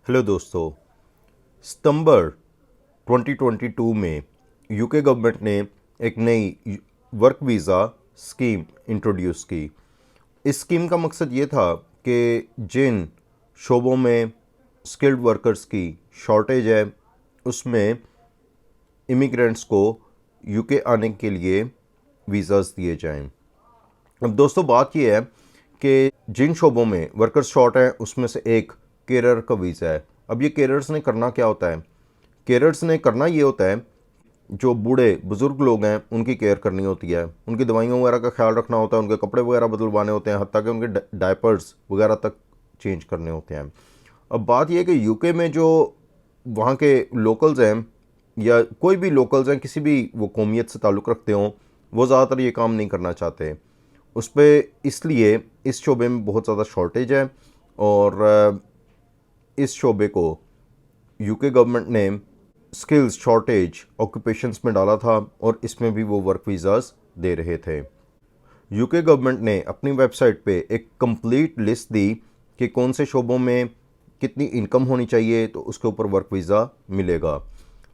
Hello दोस्तों। सितंबर 2022 में UK government ने एक नई वर्क वीज़ा स्कीम इंट्रोड्यूस की। इस स्कीम का मकसद ये था कि जिन शोबों में स्किल्ड वर्कर्स की शॉर्टेज है उसमें इमिग्रेंट्स को यूके आने के लिए वीज़ाज़ दिए जाएं। अब दोस्तों बात ये है कि जिन शोबों में वर्कर्स शॉर्ट हैं उसमें से एक केरर का वीज़ा है। अब ये केरर्स ने करना क्या होता है? केयरर्स ने करना ये होता है, जो बूढ़े बुज़ुर्ग लोग हैं उनकी केयर करनी होती है, उनकी दवाइयों वगैरह का ख्याल रखना होता है, उनके कपड़े वगैरह बदलवाने होते हैं, हत्ता कि उनके डायपर्स वगैरह तक चेंज करने होते हैं। अब बात यह है कि यूके में जो वहाँ के लोकल्स हैं या कोई भी लोकल्स हैं, किसी भी वो कौमियत से ताल्लुक़ रखते हों, वो ज़्यादातर ये काम नहीं करना चाहते उस पर, इसलिए इस शोबे में बहुत ज़्यादा शॉर्टेज है। और इस शोबे को यूके गवर्नमेंट ने स्किल्स शॉर्टेज ऑक्यूपेशंस में डाला था और इसमें भी वो वर्क वीज़ाज़ दे रहे थे। यूके गवर्नमेंट ने अपनी वेबसाइट पे एक कंप्लीट लिस्ट दी कि कौन से शोबों में कितनी इनकम होनी चाहिए तो उसके ऊपर वर्क वीज़ा मिलेगा।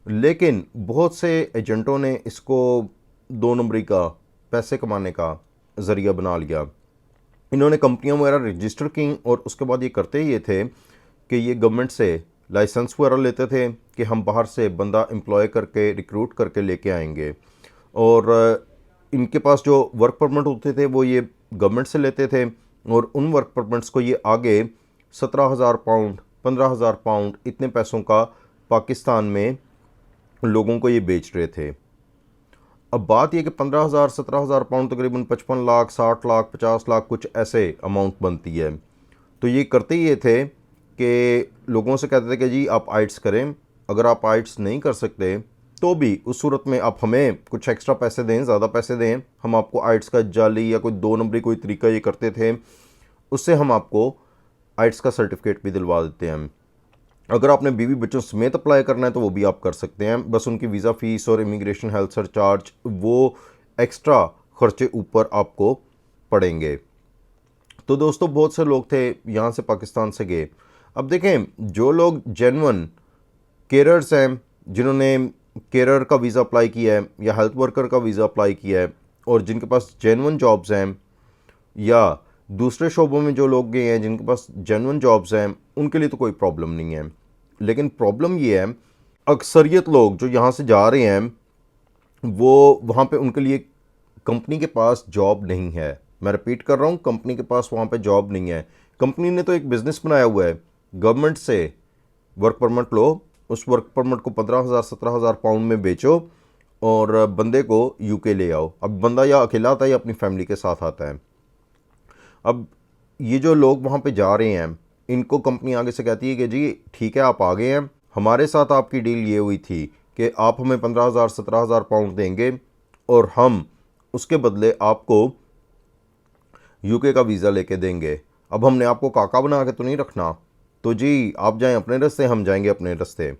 लेकिन बहुत से एजेंटों ने इसको दो नंबरी का पैसे कमाने का ज़रिया बना लिया। इन्होंने कंपनियां वगैरह रजिस्टर की और उसके बाद ये करते ये थे कि ये गवर्नमेंट से लाइसेंस वगैरह लेते थे कि हम बाहर से बंदा एम्प्लॉय करके रिक्रूट करके लेके आएंगे। और इनके पास जो वर्क परमिट होते थे वो ये गवर्नमेंट से लेते थे और उन वर्क परमिट्स को ये आगे 17,000 पाउंड 15,000 पाउंड इतने पैसों का पाकिस्तान में लोगों को ये बेच रहे थे। अब बात यह कि 15,000 17,000 पाउंड तकरीबन 55 लाख 60 लाख 50 लाख कुछ ऐसे अमाउंट बनती है। तो ये करते ये थे कि लोगों से कहते थे कि जी आप आइट्स करें, अगर आप आइट्स नहीं कर सकते तो भी उस सूरत में आप हमें कुछ एक्स्ट्रा पैसे दें, ज़्यादा पैसे दें, हम आपको आइट्स का जाली या कोई दो नंबरी कोई तरीका ये करते थे, उससे हम आपको आइट्स का सर्टिफिकेट भी दिलवा देते हैं। अगर आपने बीवी बच्चों समेत अप्लाई करना है तो वो भी आप कर सकते हैं, बस उनकी वीज़ा फ़ीस और इमिग्रेशन हेल्थ सरचार्ज वो एक्स्ट्रा ख़र्चे ऊपर आपको पड़ेंगे। तो दोस्तों बहुत से लोग थे यहाँ से पाकिस्तान से गए। अब देखें, जो लोग जेन्युइन केयरर्स हैं, जिन्होंने केयरर का वीज़ा अप्लाई किया है या हेल्थ वर्कर का वीज़ा अप्लाई किया है और जिनके पास जेन्युइन जॉब्स हैं, या दूसरे शोबों में जो लोग गए हैं जिनके पास जेन्युइन जॉब्स हैं, उनके लिए तो कोई प्रॉब्लम नहीं है। लेकिन प्रॉब्लम ये है, अक्सरियत लोग जो यहाँ से जा रहे हैं वो वहाँ पे उनके लिए कंपनी के पास जॉब नहीं है। मैं रिपीट कर रहा हूँ, कंपनी के पास वहाँ पे जॉब नहीं है। कंपनी ने तो एक बिज़नेस बनाया हुआ है, गवर्नमेंट से वर्क परमिट लो, उस वर्क परमिट को 15,000 17,000 पाउंड में बेचो और बंदे को यूके ले आओ। अब बंदा या अकेला आता है या अपनी फैमिली के साथ आता है। अब ये जो लोग वहाँ पे जा रहे हैं, इनको कंपनी आगे से कहती है कि जी ठीक है आप आ गए हैं, हमारे साथ आपकी डील ये हुई थी कि आप हमें 15,000 17,000 पाउंड देंगे और हम उसके बदले आपको यूके का वीज़ा लेके देंगे। अब हमने आपको काका बना के तो नहीं रखना, तो जी आप जाएं अपने रास्ते, हम जाएंगे अपने रास्ते।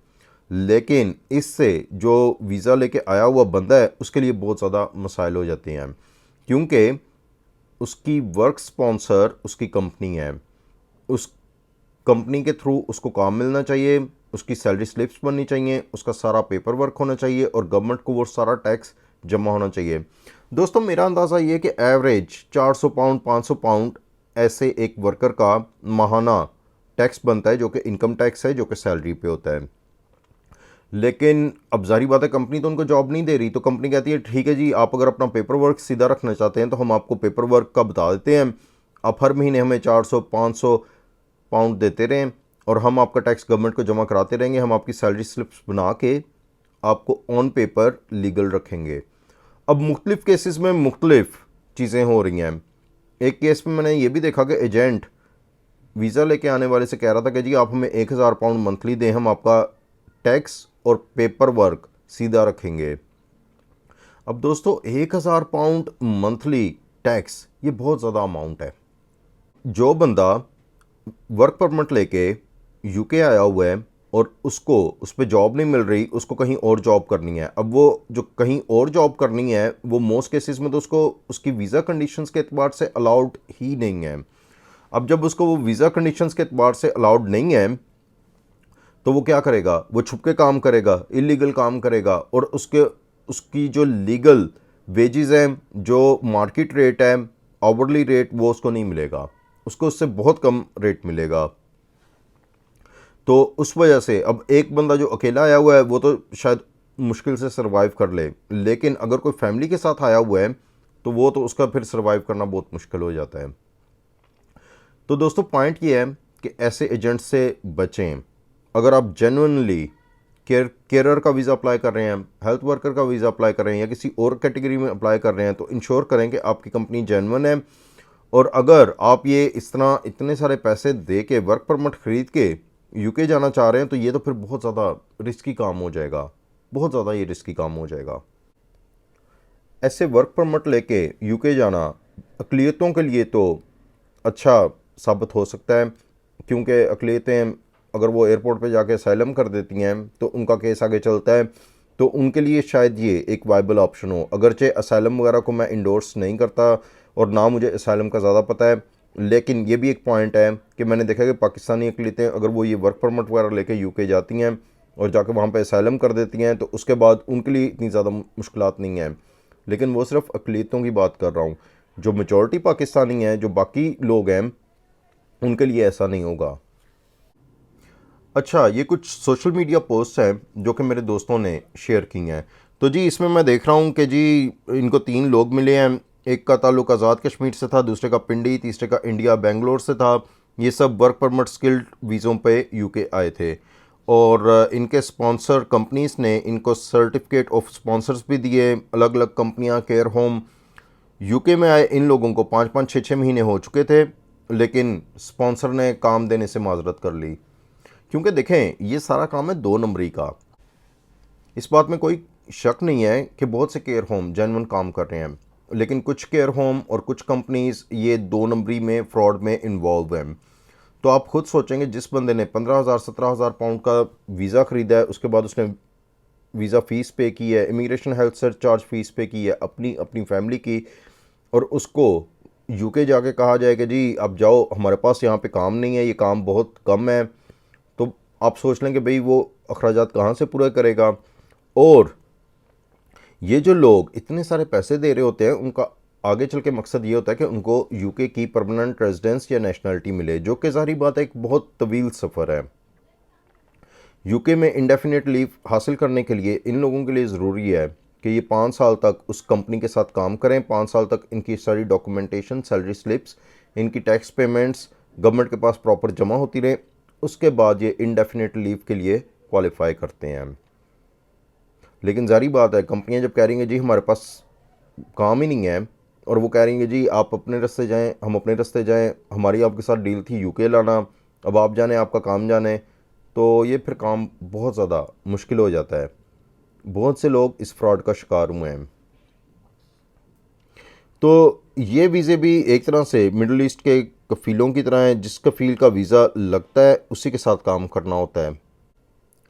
लेकिन इससे जो वीज़ा लेके आया हुआ बंदा है उसके लिए बहुत ज़्यादा मसाइल हो जाते हैं, क्योंकि उसकी वर्क स्पॉन्सर उसकी कंपनी है। उस कंपनी के थ्रू उसको काम मिलना चाहिए, उसकी सैलरी स्लिप्स बननी चाहिए, उसका सारा पेपर वर्क होना चाहिए और गवर्नमेंट को वो सारा टैक्स जमा होना चाहिए। दोस्तों मेरा अंदाज़ा ये है कि एवरेज 400 पाउंड 500 पाउंड ऐसे एक वर्कर का माहाना टैक्स बनता है, जो कि इनकम टैक्स है, जो कि सैलरी पे होता है। लेकिन अब जारी बात है, कंपनी तो उनको जॉब नहीं दे रही, तो कंपनी कहती है ठीक है जी, आप अगर अपना पेपर वर्क सीधा रखना चाहते हैं तो हम आपको पेपर वर्क का बता देते हैं, आप हर महीने हमें 400 500 पाउंड देते रहें और हम आपका टैक्स गवर्नमेंट को जमा कराते रहेंगे, हम आपकी सैलरी स्लिप्स बना के आपको ऑन पेपर लीगल रखेंगे। अब मुख्तलिफ़ केसेस में मुख्तलिफ़ चीज़ें हो रही हैं। एक केस में मैंने ये भी देखा कि एजेंट वीज़ा लेके आने वाले से कह रहा था कि जी आप हमें 1,000 पाउंड मंथली दें, हम आपका टैक्स और पेपर वर्क सीधा रखेंगे। अब दोस्तों 1,000 पाउंड मंथली टैक्स, ये बहुत ज़्यादा अमाउंट है। जो बंदा वर्क परमिट लेके यूके आया हुआ है और उसको उस पर जॉब नहीं मिल रही, उसको कहीं और जॉब करनी है। अब वो जो कहीं और जॉब करनी है वो मोस्ट केसेस में तो उसको उसकी वीज़ा कंडीशंस के एतबार से अलाउड ही नहीं है। अब जब उसको वो वीज़ा कंडीशंस के एतबार से अलाउड नहीं है तो वो क्या करेगा, वो छुप के काम करेगा, इलीगल काम करेगा, और उसकी जो लीगल वेजेस हैं, जो मार्केट रेट है, आवरली रेट, वो उसको नहीं मिलेगा, उसको उससे बहुत कम रेट मिलेगा। तो उस वजह से अब एक बंदा जो अकेला आया हुआ है वो तो शायद मुश्किल से सरवाइव कर ले, लेकिन अगर कोई फैमिली के साथ आया हुआ है तो वो तो उसका फिर सरवाइव करना बहुत मुश्किल हो जाता है। तो दोस्तों पॉइंट ये है कि ऐसे एजेंट से बचें। अगर आप जेन्युइनली केयरर का वीज़ा अप्लाई कर रहे हैं, हेल्थ वर्कर का वीज़ा अप्लाई कर रहे हैं, या किसी और कैटेगरी में अप्लाई कर रहे हैं, तो इंश्योर करें कि आपकी कंपनी जेन्युइन है। और अगर आप ये इस तरह इतने सारे पैसे दे के वर्क परमिट ख़रीद के यूके जाना चाह रहे हैं तो ये तो फिर बहुत ज़्यादा रिस्की काम हो जाएगा, बहुत ज़्यादा ये रिस्की काम हो जाएगा। ऐसे वर्क परमिट लेके यूके जाना अक़लियतों के लिए तो अच्छा साबित हो सकता है, क्योंकि अक़लियतें अगर वो एयरपोर्ट पे जाके असाइलम कर देती हैं तो उनका केस आगे चलता है, तो उनके लिए शायद ये एक वाइबल ऑप्शन हो। अगरचे असाइलम वगैरह को मैं इंडोर्स नहीं करता और ना मुझे असाइलम का ज़्यादा पता है, लेकिन ये भी एक पॉइंट है कि मैंने देखा कि पाकिस्तानी अक़लियतें अगर वो ये वर्क परमिट वगैरह लेके यूके जाती हैं और जाके वहाँ पे असाइलम कर देती हैं तो उसके बाद उनके लिए इतनी ज़्यादा मुश्किलात नहीं हैं। लेकिन वो सिर्फ अक़लियतों की बात कर रहा हूँ, जो मेजॉरिटी पाकिस्तानी हैं, जो बाकी लोग हैं, उनके लिए ऐसा नहीं होगा। अच्छा, ये कुछ सोशल मीडिया पोस्ट हैं जो कि मेरे दोस्तों ने शेयर की हैं। तो जी इसमें मैं देख रहा हूँ कि जी इनको 3 लोग मिले हैं। एक का ताल्लुक आज़ाद कश्मीर से था, दूसरे का पिंडी, तीसरे का इंडिया बेंगलोर से था। ये सब वर्क परमिट स्किल्ड वीज़ों पे यूके आए थे और इनके स्पॉन्सर कंपनीज़ ने इनको सर्टिफिकेट ऑफ स्पॉन्सर्स भी दिए। अलग अलग कंपनियाँ, केयर होम। यूके में आए इन लोगों को 5-5, 6-6 महीने हो चुके थे, लेकिन स्पॉन्सर ने काम देने से माजरत कर ली, क्योंकि देखें ये सारा काम है 2 नंबरी का। इस बात में कोई शक नहीं है कि बहुत से केयर होम जेन्युइन काम कर रहे हैं, लेकिन कुछ केयर होम और कुछ कंपनीज़ ये 2 नंबरी में, फ्रॉड में इन्वॉल्व हैं। तो आप खुद सोचेंगे, जिस बंदे ने 15,000 17,000 पाउंड का वीज़ा ख़रीदा है, उसके बाद उसने वीज़ा फ़ीस पे की है, इमिग्रेशन हेल्थ सरचार्ज फ़ीस पे की है अपनी अपनी फैमिली की, और उसको यूके जाके कहा जाए कि जी अब जाओ, हमारे पास यहाँ पे काम नहीं है, ये काम बहुत कम है, तो आप सोच लें कि भाई वो अखराजात कहाँ से पूरा करेगा। और ये जो लोग इतने सारे पैसे दे रहे होते हैं, उनका आगे चल के मकसद ये होता है कि उनको यूके की परमानेंट रेजिडेंस या नेशनलिटी मिले, जो कि ज़ाहिर बात है एक बहुत तवील सफ़र है। यूके में इंडेफिनिट लीव हासिल करने के लिए इन लोगों के लिए ज़रूरी है कि ये 5 साल तक उस कंपनी के साथ काम करें, 5 साल तक इनकी सारी डॉक्यूमेंटेशन, सैलरी स्लिप्स, इनकी टैक्स पेमेंट्स गवर्नमेंट के पास प्रॉपर जमा होती रहे। उसके बाद ये इंडेफिनिट लीव के लिए क्वालिफाई करते हैं। लेकिन ज़ाहिर बात है, कंपनियां जब कह रही हैं जी हमारे पास काम ही नहीं है, और वो कह रही हैं जी आप अपने रास्ते जाएं, हम अपने रास्ते जाएं, हमारी आपके साथ डील थी यूके लाना, अब आप जाने, आपका काम जाने, तो ये फिर काम बहुत ज़्यादा मुश्किल हो जाता है। बहुत से लोग इस फ्रॉड का शिकार हुए हैं। तो ये वीज़े भी एक तरह से मिडल ईस्ट के कफ़ीलों की तरह हैं, जिस कफ़ील का वीज़ा लगता है उसी के साथ काम करना होता है।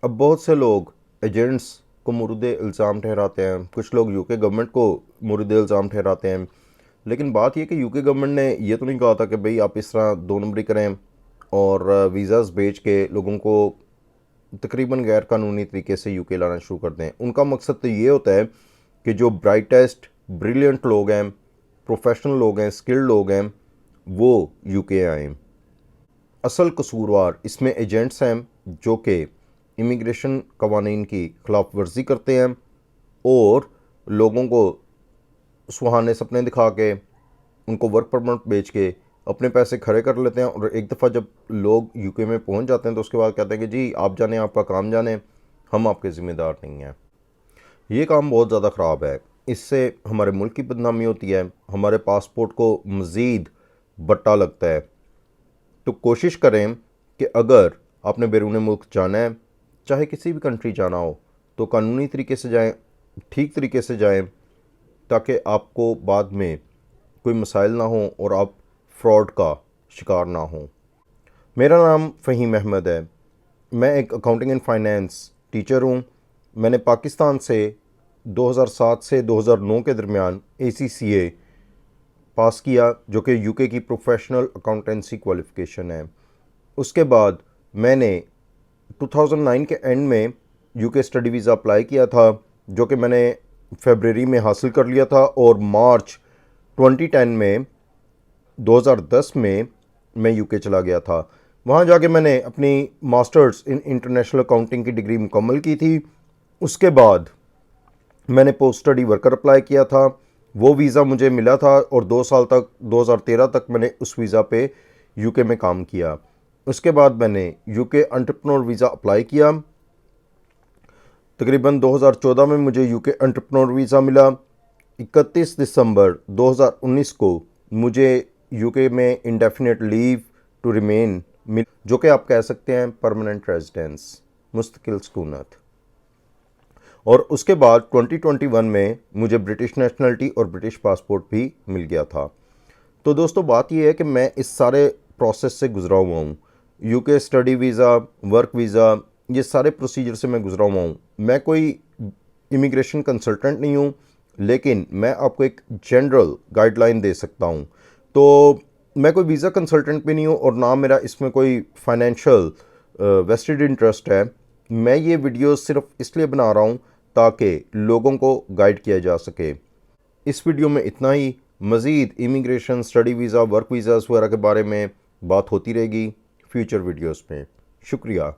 अब बहुत से लोग एजेंट्स को मुर्द इल्ज़ाम ठहराते हैं, कुछ लोग यूके गवर्नमेंट को मुर्द इल्ज़ाम ठहराते हैं, लेकिन बात यह कि यूके गवर्नमेंट ने ये तो नहीं कहा था कि भाई आप इस तरह 2 नंबरी करें और वीज़ाज़ बेच के लोगों को तकरीबन गैर कानूनी तरीके से यूके लाना शुरू कर दें। उनका मकसद तो ये होता है कि जो ब्राइटेस्ट, ब्रिलियंट लोग हैं, प्रोफेशनल लोग हैं, स्किल्ड लोग हैं, वो यूके आएँ। असल कसूरवार इसमें एजेंट्स हैं जो कि इमिग्रेशन कवानीन की खिलाफ वर्जी करते हैं और लोगों को सुहाने सपने दिखा के उनको वर्क परमिट बेच के अपने पैसे खड़े कर लेते हैं, और एक दफ़ा जब लोग यूके में पहुंच जाते हैं तो उसके बाद कहते हैं कि जी आप जाने, आपका काम जाने, हम आपके ज़िम्मेदार नहीं हैं। ये काम बहुत ज़्यादा ख़राब है। इससे हमारे मुल्क की बदनामी होती है, हमारे पासपोर्ट को मज़ीद बट्टा लगता है। तो कोशिश करें कि अगर आपने बैरून मुल्क जाना है, चाहे किसी भी कंट्री जाना हो, तो कानूनी तरीके से जाएं, ठीक तरीके से जाएं, ताकि आपको बाद में कोई मसाइल ना हो और आप फ्रॉड का शिकार ना हो। मेरा नाम फ़हीम अहमद है। मैं एक अकाउंटिंग एंड फाइनेंस टीचर हूँ। मैंने पाकिस्तान से 2007 से 2009 के दरमियान ACCA पास किया, जो कि यूके की प्रोफेशनल अकाउंटेंसी क्वालिफ़िकेशन है। उसके बाद मैंने 2009 के एंड में यूके स्टडी वीज़ा अप्लाई किया था, जो कि मैंने फरवरी में हासिल कर लिया था, और मार्च 2010 में मैं यूके चला गया था। वहाँ जाके मैंने अपनी मास्टर्स इन इंटरनेशनल अकाउंटिंग की डिग्री मुकम्मल की थी। उसके बाद मैंने पोस्ट स्टडी वर्कर अप्लाई किया था, वो वीज़ा मुझे मिला था, और 2 साल तक 2013 तक मैंने उस वीज़ा पे यूके में काम किया। उसके बाद मैंने यूके एंटरप्रेन्योर वीज़ा अप्लाई किया। तकरीबन 2014 में मुझे यूके एंटरप्रेन्योर वीज़ा मिला। 31 दिसंबर 2019 को मुझे यूके में इंडेफिनेट लीव टू रिमेन मिल, जो कि आप कह सकते हैं परमानेंट रेजिडेंस, मुस्तकिल सुकूनत। और उसके बाद 2021 में मुझे ब्रिटिश नेशनलिटी और ब्रिटिश पासपोर्ट भी मिल गया था। तो दोस्तों, बात यह है कि मैं इस सारे प्रोसेस से गुजरा हुआ हूँ। UK study visa, work visa, ये सारे प्रोसीजर से मैं गुजरा हुआ हूँ। मैं कोई इमिग्रेशन कंसल्टेंट नहीं हूँ, लेकिन मैं आपको एक जनरल गाइडलाइन दे सकता हूँ। तो मैं कोई वीज़ा कंसल्टेंट भी नहीं हूँ, और ना मेरा इसमें कोई फाइनेंशियल वेस्टेड इंटरेस्ट है। मैं ये वीडियो सिर्फ इसलिए बना रहा हूँ ताकि लोगों को गाइड किया जा सके। इस वीडियो में इतना ही। मज़ीद immigration, study visa, work visas वगैरह के बारे में बात होती रहेगी फ्यूचर वीडियोस में। शुक्रिया।